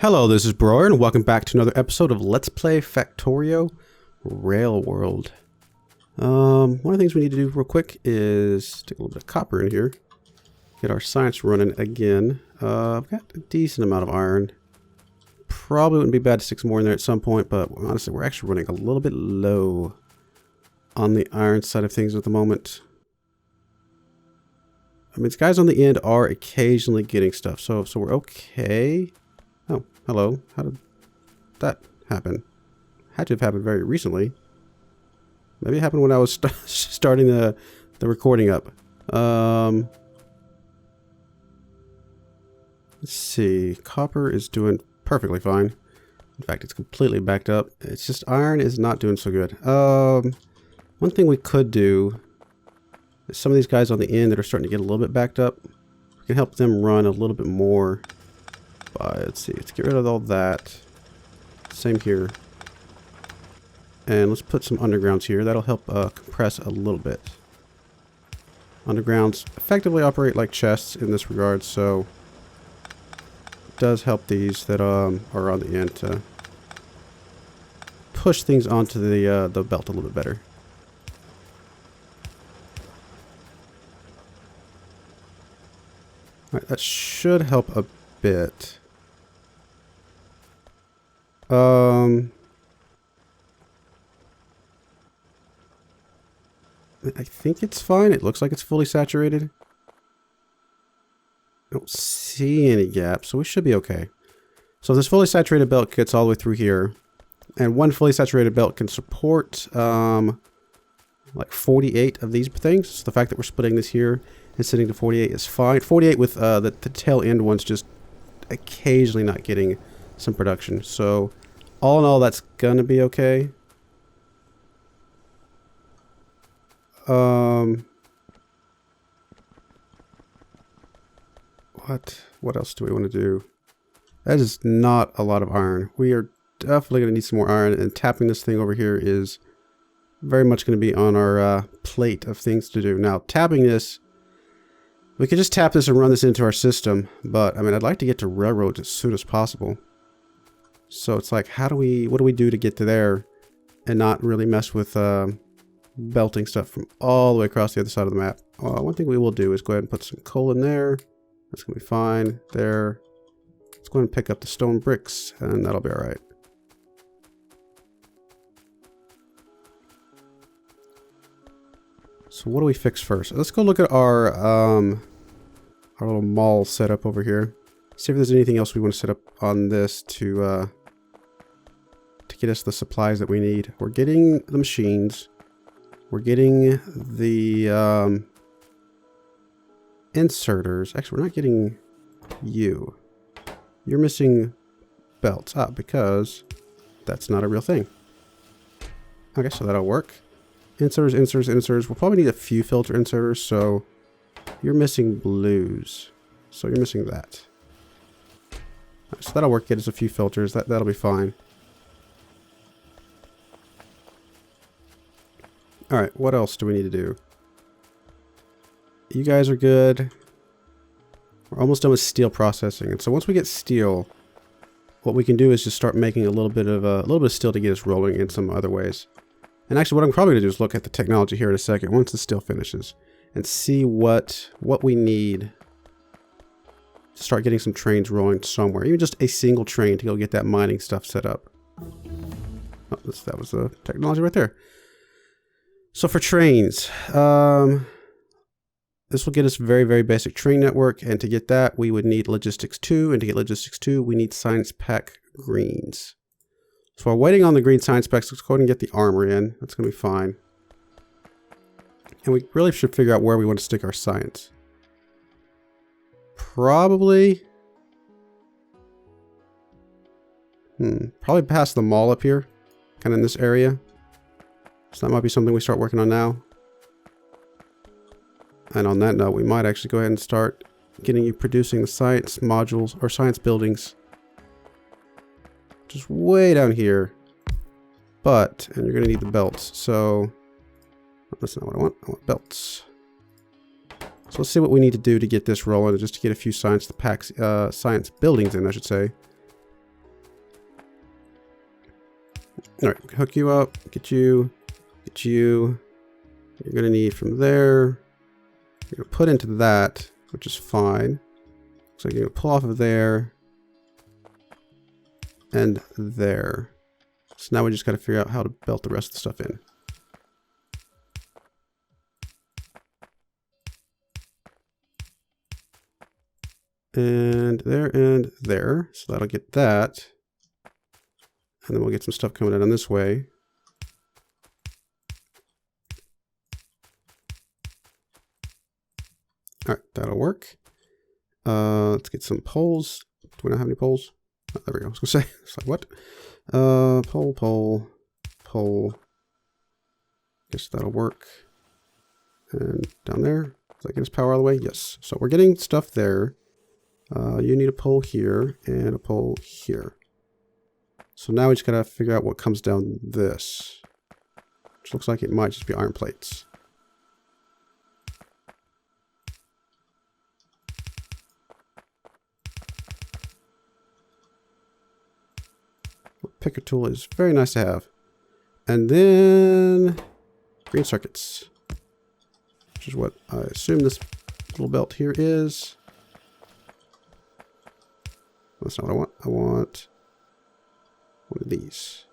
Hello, this is Broer, and welcome back to another episode of Let's Play Factorio Rail World. One of the things we need to do real quick is take a little bit of copper in here, get our science running again. I've got a decent amount of iron. Probably wouldn't be bad to stick some more in there at some point, but honestly, we're actually running a little bit low on the iron side of things at the moment. I mean, these guys on the end are occasionally getting stuff, so we're okay. Oh, hello. How did that happen? Had to have happened very recently. Maybe it happened when I was starting the recording up. Let's see. Copper is doing perfectly fine. In fact, it's completely backed up. It's just iron is not doing so good. One thing we could do is some of these guys on the end that are starting to get a little bit backed up, we can help them run a little bit more. Let's see, let's get rid of all that. Same here. And let's put some undergrounds here. That'll help compress a little bit. Undergrounds effectively operate like chests in this regard, so it does help these that are on the end to push things onto the belt a little bit better. Alright, that should help a bit. I think it's fine. It looks like it's fully saturated. I don't see any gaps, so we should be okay. So this fully saturated belt gets all the way through here, and one fully saturated belt can support like 48 of these things. So the fact that we're splitting this here and sitting to 48 is fine. 48 with the tail end ones just occasionally not getting some production. So all in all, that's gonna be okay. What else do we want to do? That is not a lot of iron. We are definitely gonna need some more iron, and tapping this thing over here is very much going to be on our plate of things to do. Now, tapping this, we could just tap this and run this into our system, but I mean, I'd like to get to railroads as soon as possible. So it's like, what do we do to get to there and not really mess with belting stuff from all the way across the other side of the map? One thing we will do is go ahead and put some coal in there. That's going to be fine. There. Let's go ahead and pick up the stone bricks, and that'll be all right. So what do we fix first? Let's go look at our little mall setup over here. See if there's anything else we want to set up on this to get us the supplies that we need. We're getting the machines. We're getting the inserters. Actually, we're not getting you. You're missing belts. Because that's not a real thing. Okay, so that'll work. Inserters. We'll probably need a few filter inserters, so you're missing blues. So you're missing that. Right, so that'll work, get us a few filters. That'll be fine. Alright, what else do we need to do? You guys are good. We're almost done with steel processing. And so once we get steel, what we can do is just start making a little bit of steel to get us rolling in some other ways. And actually, what I'm probably going to do is look at the technology here in a second, once the steel finishes, and see what we need to start getting some trains rolling somewhere. Even just a single train to go get that mining stuff set up. Oh, that was the technology right there. So for trains, this will get us very, very basic train network. And to get that, we would need Logistics 2. And to get Logistics 2, we need Science Pack Greens. So while waiting on the green science specs, let's go ahead and get the armor in. That's going to be fine. And we really should figure out where we want to stick our science. Probably past the mall up here. Kind of in this area. So that might be something we start working on now. And on that note, we might actually go ahead and start getting you producing the science modules or science buildings. Just way down here, and you're going to need the belts, so that's not what I want belts. So let's see what we need to do to get this rolling, just to get a few science buildings in, I should say. All right, hook you up, get you. You're gonna need from there. You're gonna put into that, which is fine. So you're gonna pull off of there and there. So now we just gotta figure out how to belt the rest of the stuff in. And there. So that'll get that. And then we'll get some stuff coming in this way. All right, that'll work. Let's get some poles. Do we not have any poles? Oh, there we go. I was gonna say, it's like what? Pole. Guess that'll work. And down there. Does that get us power all the way? Yes. So we're getting stuff there. You need a pole here and a pole here. So now we just gotta figure out what comes down this. Which looks like it might just be iron plates. Picker tool is very nice to have. And then green circuits, which is what I assume this little belt here is. That's not what I want. I want one of these.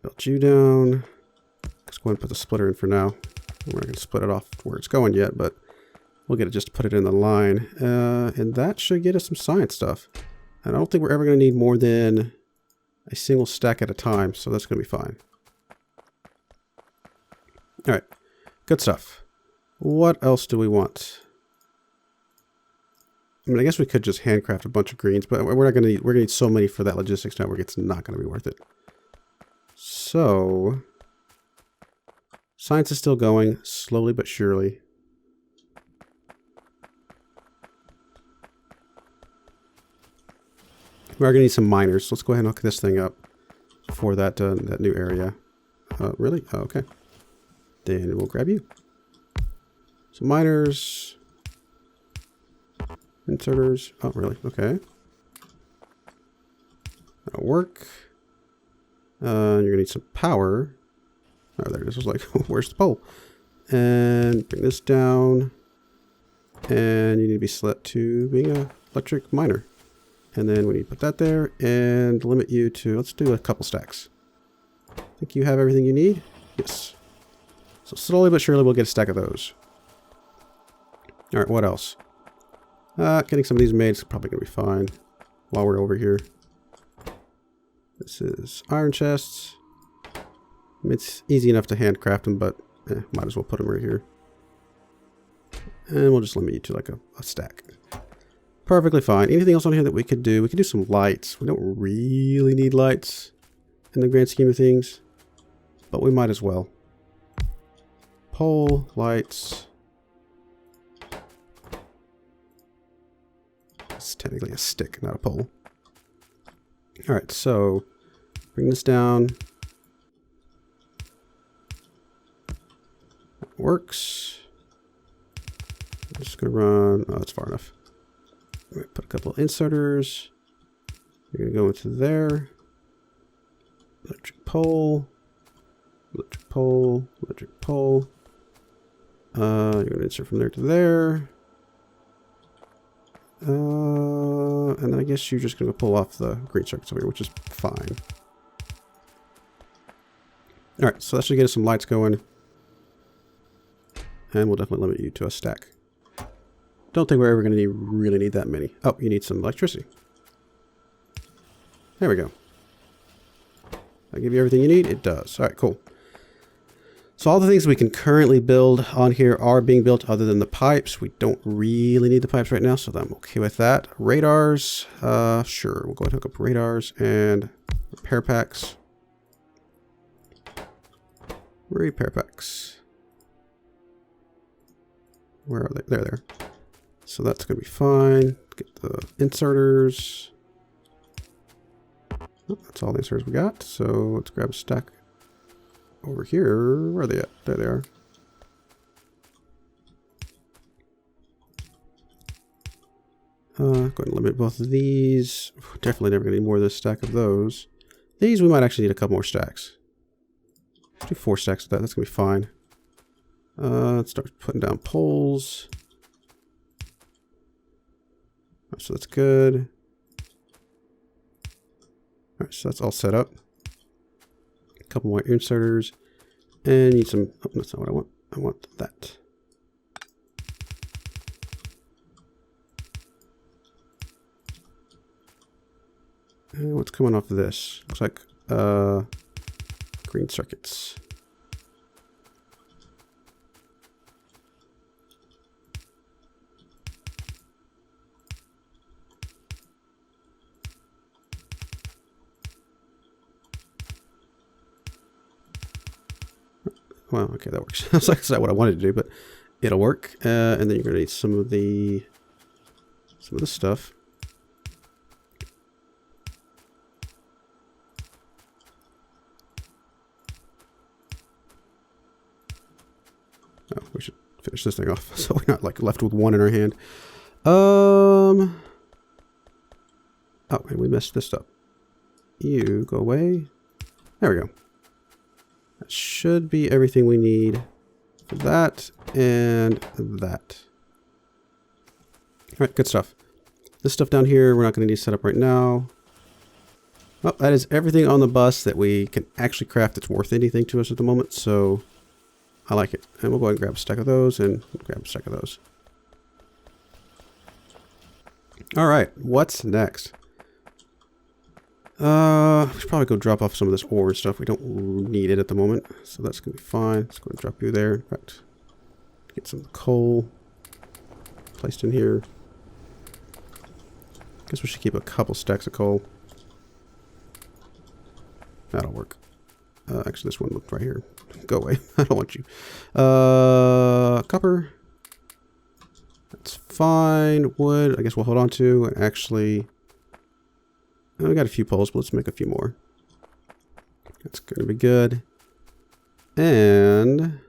Belt you down. Let's go ahead and put the splitter in for now. We're not going to split it off where it's going yet, but we'll get it just to put it in the line. And that should get us some science stuff. And I don't think we're ever going to need more than a single stack at a time, so that's going to be fine. All right, good stuff. What else do we want? I mean, I guess we could just handcraft a bunch of greens, but we're not going to need, we're going to need so many for that logistics network. It's not going to be worth it. So science is still going, slowly but surely. We're going to need some miners. So let's go ahead and hook this thing up for that that new area. Really? Oh, okay. Then we'll grab you. Some miners. Inserters. Oh, really? Okay. That'll work. You're going to need some power. Oh, there it is. I was like, where's the pole? And bring this down. And you need to be set to being an electric miner. And then we need to put that there and limit you to, let's do a couple stacks. I think you have everything you need? Yes. So slowly but surely we'll get a stack of those. All right, what else? Getting some of these made is probably going to be fine while we're over here. This is iron chests. It's easy enough to handcraft them, but might as well put them right here. And we'll just limit you to like a stack. Perfectly fine. Anything else on here that we could do? We could do some lights. We don't really need lights in the grand scheme of things, but we might as well. Pole, lights. It's technically a stick, not a pole. All right, so bring this down. That works. I'm just gonna run. Oh, that's far enough. All right, put a couple of inserters. You're gonna go into there. Electric pole. Electric pole. Electric pole. You're gonna insert from there to there. And then I guess you're just gonna pull off the green circuits over here, which is fine. All right, so that should get us some lights going. And we'll definitely limit you to a stack. Don't think we're ever going to really need that many. Oh, you need some electricity. There we go. I give you everything you need? It does. All right, cool. So all the things we can currently build on here are being built other than the pipes. We don't really need the pipes right now, so I'm okay with that. Radars, sure. We'll go ahead and hook up radars and repair packs. Repair packs. Where are they? There. So that's going to be fine. Get the inserters. Oh, that's all the inserters we got. So let's grab a stack over here. Where are they at? There they are. Go ahead and eliminate both of these. Definitely never going to need more of this stack of those. These we might actually need a couple more stacks. Let's do 4 stacks of that. That's going to be fine. Let's start putting down poles. So that's good. Alright, so that's all set up. A couple more inserters. And need some... Oh, that's not what I want. I want that. And what's coming off of this? Looks like green circuits. Well, okay, that works. That's like not what I wanted to do, but it'll work. And then you're gonna need some of the stuff. Oh, we should finish this thing off so we're not like left with one in our hand. Oh, and we messed this up. You go away. There we go. That should be everything we need for that and that. All right, good stuff. This stuff down here, we're not going to need to set up right now. Well, that is everything on the bus that we can actually craft that's worth anything to us at the moment, so I like it. And we'll go ahead and grab a stack of those and grab a stack of those. All right, what's next? We should probably go drop off some of this ore and stuff. We don't need it at the moment, so that's gonna be fine. Let's go and drop you there. In fact, get some coal placed in here. Guess we should keep a couple stacks of coal. That'll work. Actually, this one looked right here. Go away. I don't want you. Copper. That's fine. Wood, I guess we'll hold on to. And actually, we got a few poles, but let's make a few more. That's going to be good. And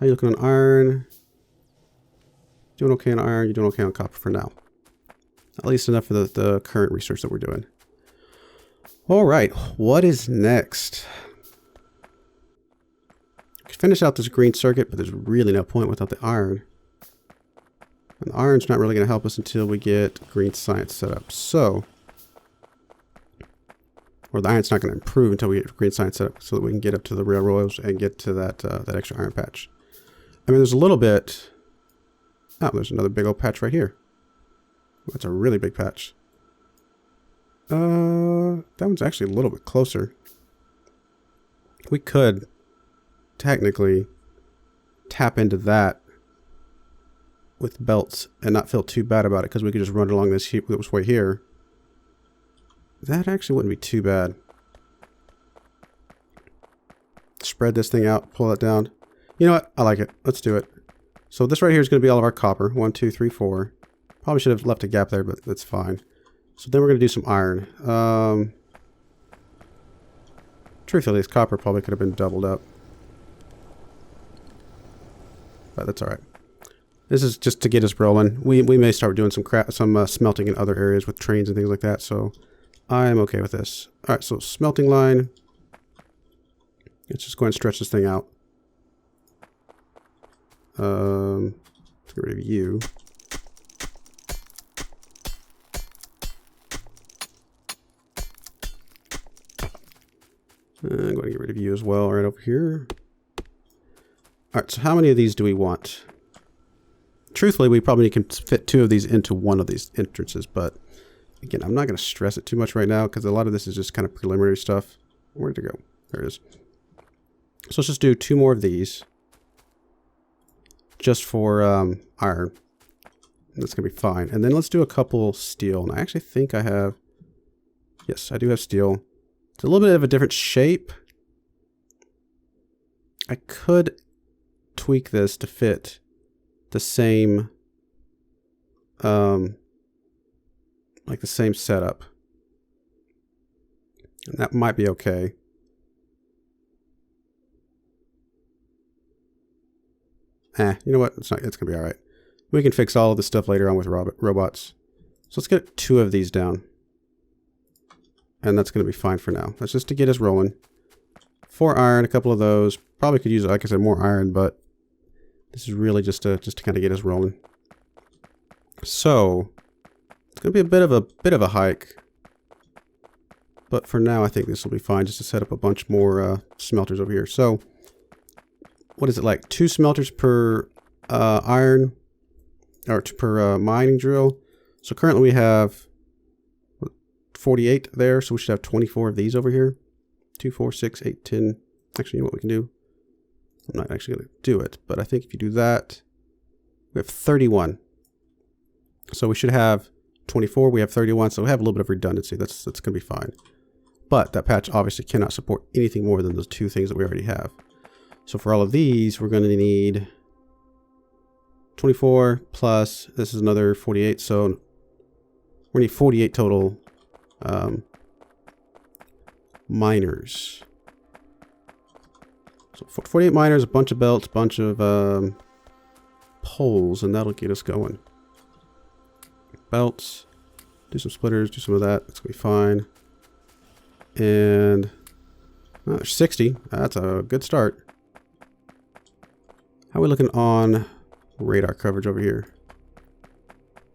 how you looking on iron? Doing okay on iron. You're doing okay on copper for now. At least enough for the current research that we're doing. All right, what is next? We can finish out this green circuit, but there's really no point without the iron. And the iron's not really going to help us until we get green science set up. So, or the iron's not going to improve until we get green science set up, so that we can get up to the railroads and get to that that extra iron patch. I mean, there's a little bit. Oh, there's another big old patch right here. That's a really big patch. That one's actually a little bit closer. We could technically tap into that with belts and not feel too bad about it, because we could just run along this way here. That actually wouldn't be too bad. Spread this thing out, pull it down. You know what? I like it. Let's do it. So this right here is going to be all of our copper. 1, 2, 3, 4. Probably should have left a gap there, but that's fine. So then we're going to do some iron. Truthfully, this copper probably could have been doubled up. But that's all right. This is just to get us rolling. We may start doing some smelting in other areas with trains and things like that. So I'm okay with this. All right, so smelting line. Let's just go ahead and stretch this thing out. Let's get rid of you. I'm going to get rid of you as well right over here. All right, so how many of these do we want? Truthfully, we probably can fit 2 of these into one of these entrances, but again, I'm not going to stress it too much right now because a lot of this is just kind of preliminary stuff. Where'd it go? There it is. So let's just do 2 more of these just for iron. That's going to be fine. And then let's do a couple steel. And I actually think I have... Yes, I do have steel. It's a little bit of a different shape. I could tweak this to fit the same, like the same setup. And that might be okay. You know what? It's gonna be all right. We can fix all of this stuff later on with robots. So let's get 2 of these down. And that's going to be fine for now. That's just to get us rolling. 4 iron, a couple of those. Probably could use, like I said, more iron, but this is really just to kind of get us rolling. So it's going to be a bit of a hike. But for now, I think this will be fine just to set up a bunch more smelters over here. So what is it like? 2 smelters per iron, or per mining drill. So currently we have 48 there, so we should have 24 of these over here. 2, 4, 6, 8, 10. Actually, you know what we can do? I'm not actually going to do it, but I think if you do that, we have 31. So we should have 24. We have 31, so we have a little bit of redundancy. That's going to be fine. But that patch obviously cannot support anything more than those 2 things that we already have. So for all of these, we're going to need 24 plus, this is another 48. So we're going to need 48 total miners. So 48 miners, a bunch of belts, a bunch of poles, and that'll get us going. Belts, do some splitters, do some of that. That's going to be fine. And there's 60. That's a good start. How are we looking on radar coverage over here?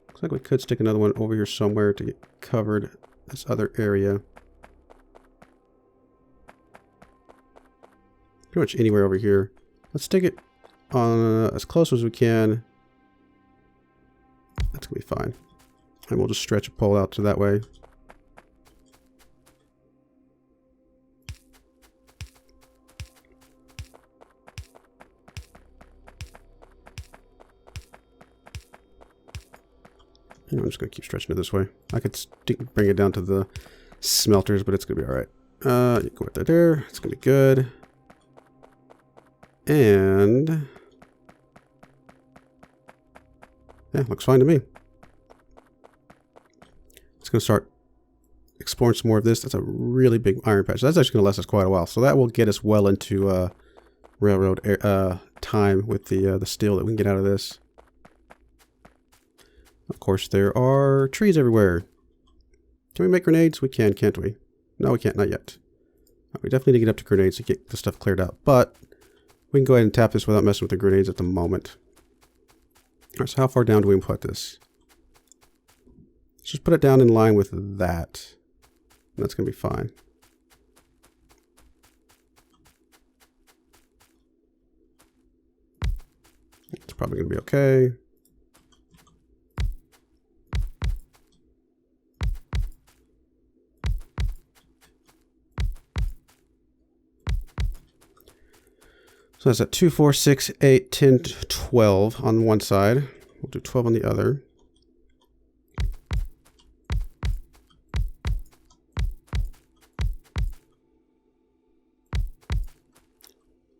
Looks like we could stick another one over here somewhere to get covered this other area. Pretty much anywhere over here. Let's stick it on as close as we can. That's going to be fine. And we'll just stretch a pole out to that way. I'm just going to keep stretching it this way. I could bring it down to the smelters, but it's going to be alright. You go right there. It's going to be good. And yeah, looks fine to me. It's going to start exploring some more of this. That's a really big iron patch. That's actually going to last us quite a while. So that will get us well into railroad time with the steel that we can get out of this. Of course, there are trees everywhere. Can we make grenades? We can, can't we? No, we can't, not yet. We definitely need to get up to grenades to get the stuff cleared out, but we can go ahead and tap this without messing with the grenades at the moment. All right, so how far down do we put this? Let's just put it down in line with that. That's going to be fine. It's probably going to be okay. So that's at 2, 4, 6, 8, 10, 12 on one side. We'll do 12 on the other.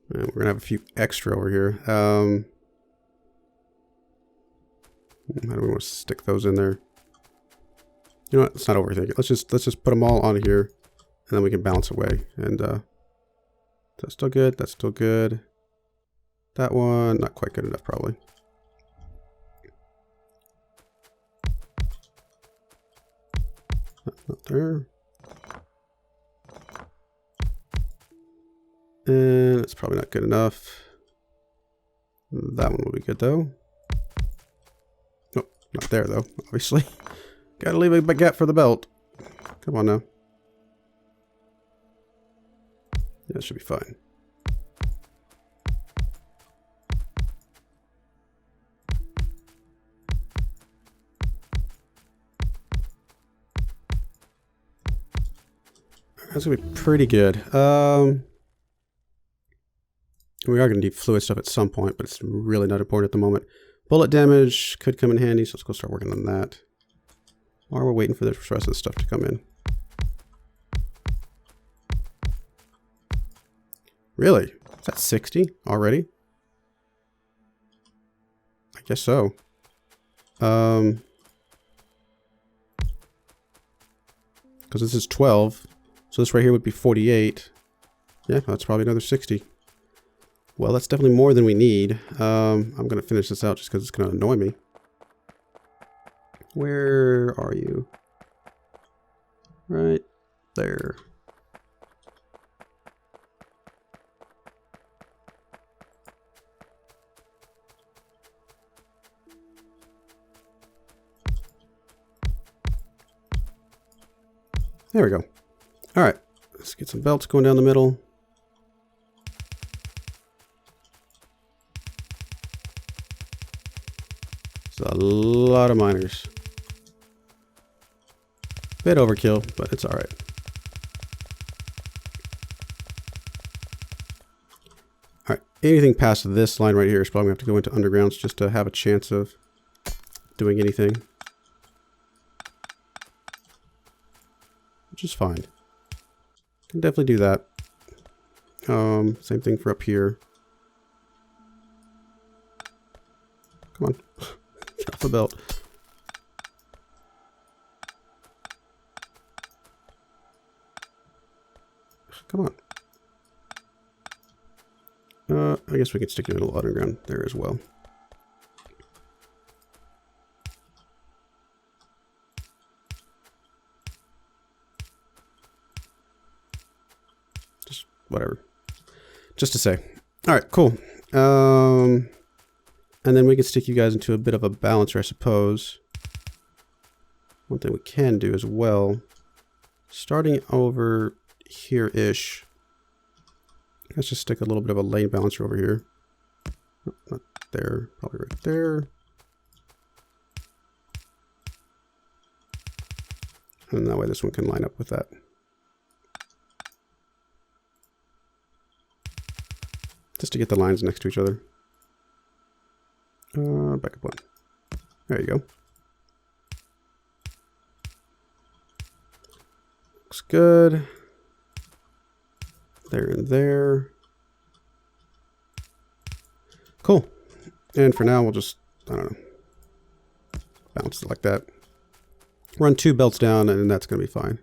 And we're going to have a few extra over here. How do we want to stick those in there? You know what? Let's not overthink it. Let's just put them all on here, and then we can bounce away. And that's still good. That's still good. That one, not quite good enough, probably. Not there. And it's probably not good enough. That one will be good, though. Nope, not there, though, obviously. Gotta leave a gap for the belt. Come on now. Yeah, that should be fine. That's gonna be pretty good. We are gonna need fluid stuff at some point, but it's really not important at the moment. Bullet damage could come in handy, so let's go start working on that. While we're waiting for the rest of the stuff to come in. Really? Is that 60 already? I guess so. Because this is 12. So this right here would be 48. Yeah, that's probably another 60. Well, that's definitely more than we need. I'm going to finish this out just because it's going to annoy me. Where are you? Right there. There we go. All right, let's get some belts going down the middle. It's a lot of miners. Bit overkill, but it's all right. All right, anything past this line right here is probably going to have to go into undergrounds just to have a chance of doing anything. Which is fine. Can definitely do that. Same thing for up here. Come on. Get off the belt. Come on. I guess we can stick it in a little underground there as well. Just whatever. Just to say. All right, cool. And then we can stick you guys into a bit of a balancer, I suppose. One thing we can do as well, starting over here-ish. Let's just stick a little bit of a lane balancer over here. Oh, not there, probably right there. And that way this one can line up with that. Just to get the lines next to each other. Back up one. There you go. Looks good. There and there. Cool. And for now, we'll just, I don't know, bounce it like that. Run 2 belts down, and that's going to be fine.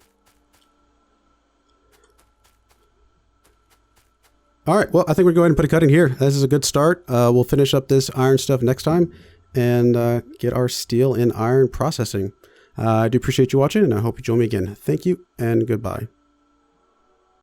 All right, well, I think we're going to put a cut in here. This is a good start. We'll finish up this iron stuff next time and get our steel and iron processing. I do appreciate you watching, and I hope you join me again. Thank you, and goodbye.